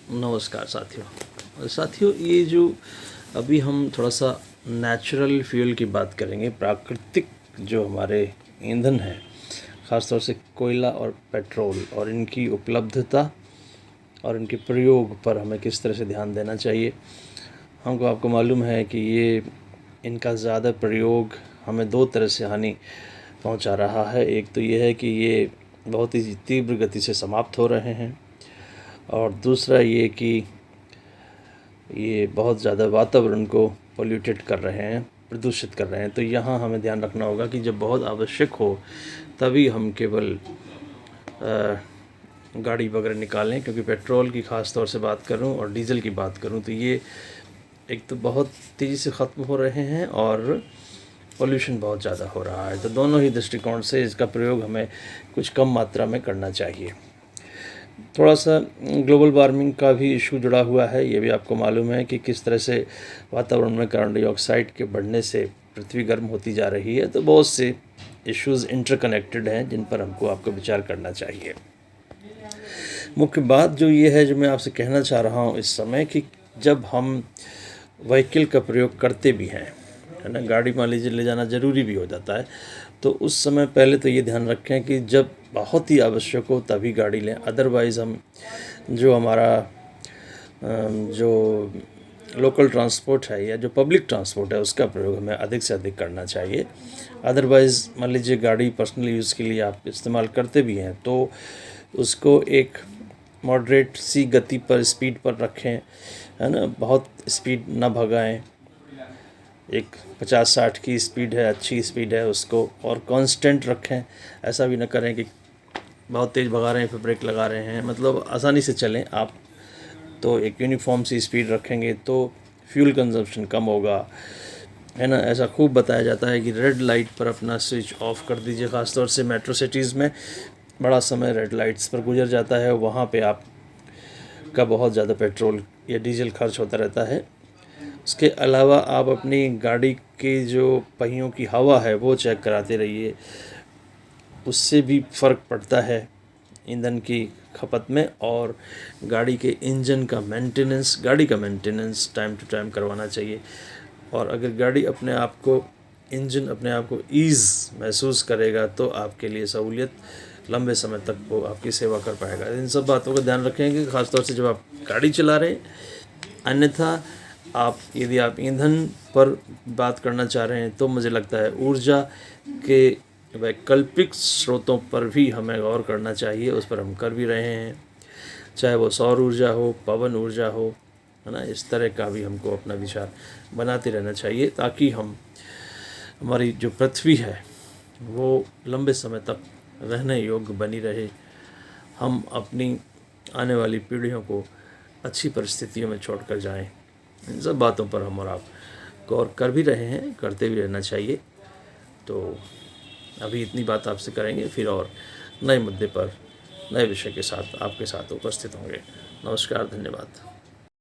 नमस्कार साथियों, ये जो अभी हम थोड़ा सा नेचुरल फ्यूल की बात करेंगे। प्राकृतिक जो हमारे ईंधन हैं, ख़ास तौर से कोयला और पेट्रोल, और इनकी उपलब्धता और इनके प्रयोग पर हमें किस तरह से ध्यान देना चाहिए। आपको मालूम है कि ये इनका ज़्यादा प्रयोग हमें दो तरह से हानि पहुंचा रहा है। एक तो ये है कि ये बहुत ही तीव्र गति से समाप्त हो रहे हैं, और दूसरा ये कि ये बहुत ज़्यादा वातावरण को पोल्यूटेड कर रहे हैं, प्रदूषित कर रहे हैं। तो यहाँ हमें ध्यान रखना होगा कि जब बहुत आवश्यक हो तभी हम केवल गाड़ी वगैरह निकालें, क्योंकि पेट्रोल की ख़ास तौर से बात करूं और डीजल की बात करूं तो ये एक तो बहुत तेज़ी से ख़त्म हो रहे हैं और पोल्यूशन बहुत ज़्यादा हो रहा है। तो दोनों ही दृष्टिकोण से इसका प्रयोग हमें कुछ कम मात्रा में करना चाहिए। थोड़ा सा ग्लोबल वार्मिंग का भी इशू जुड़ा हुआ है। ये भी आपको मालूम है कि किस तरह से वातावरण में कार्बन डाइऑक्साइड के बढ़ने से पृथ्वी गर्म होती जा रही है। तो बहुत से इश्यूज़ इंटरकनेक्टेड हैं जिन पर आपको विचार करना चाहिए। मुख्य बात जो ये है, जो मैं आपसे कहना चाह रहा हूँ इस समय, कि जब हम व्हीकल का प्रयोग करते भी हैं, है ना, गाड़ी मान लीजिए ले जाना ज़रूरी भी हो जाता है, तो उस समय पहले तो ये ध्यान रखें कि जब बहुत ही आवश्यक हो तभी गाड़ी लें। अदरवाइज़ हम जो हमारा जो लोकल ट्रांसपोर्ट है या जो पब्लिक ट्रांसपोर्ट है उसका प्रयोग हमें अधिक से अधिक करना चाहिए। अदरवाइज़ मान लीजिए गाड़ी पर्सनल यूज़ के लिए आप इस्तेमाल करते भी हैं तो उसको एक मॉडरेट सी गति पर, स्पीड पर रखें, है ना। बहुत स्पीड ना भगाएं। एक 50-60 की स्पीड है, अच्छी स्पीड है, उसको और कांस्टेंट रखें। ऐसा भी ना करें कि बहुत तेज़ भगा रहे हैं फिर ब्रेक लगा रहे हैं। मतलब आसानी से चलें आप। तो एक यूनिफॉर्म सी स्पीड रखेंगे तो फ्यूल कंजम्पशन कम होगा, है ना। ऐसा खूब बताया जाता है कि रेड लाइट पर अपना स्विच ऑफ कर दीजिए। ख़ासतौर से मेट्रो सिटीज़ में बड़ा समय रेड लाइट्स पर गुजर जाता है, वहाँ पे आप का बहुत ज़्यादा पेट्रोल या डीजल खर्च होता रहता है। उसके अलावा आप अपनी गाड़ी के जो पहियों की हवा है वो चेक कराते रहिए। उससे भी फ़र्क पड़ता है ईंधन की खपत में। और गाड़ी के इंजन का मेंटेनेंस, गाड़ी का मेंटेनेंस टाइम टू टाइम करवाना चाहिए। और अगर गाड़ी इंजन अपने आप को ईज़ महसूस करेगा तो आपके लिए सहूलियत, लंबे समय तक वो आपकी सेवा कर पाएगा। इन सब बातों का ध्यान रखेंगे ख़ासतौर से जब आप गाड़ी चला रहे हैं। अन्यथा यदि आप ईंधन पर बात करना चाह रहे हैं तो मुझे लगता है ऊर्जा के वैकल्पिक स्रोतों पर भी हमें गौर करना चाहिए। उस पर हम कर भी रहे हैं, चाहे वो सौर ऊर्जा हो, पवन ऊर्जा हो, है ना। इस तरह का भी हमको अपना विचार बनाते रहना चाहिए ताकि हमारी जो पृथ्वी है वो लंबे समय तक रहने योग्य बनी रहे। हम अपनी आने वाली पीढ़ियों को अच्छी परिस्थितियों में छोड़कर जाएं। इन सब बातों पर हम और आप गौर कर भी रहे हैं, करते भी रहना चाहिए। तो अभी इतनी बात आपसे करेंगे, फिर और नए मुद्दे पर, नए विषय के साथ आपके साथ उपस्थित होंगे। नमस्कार, धन्यवाद।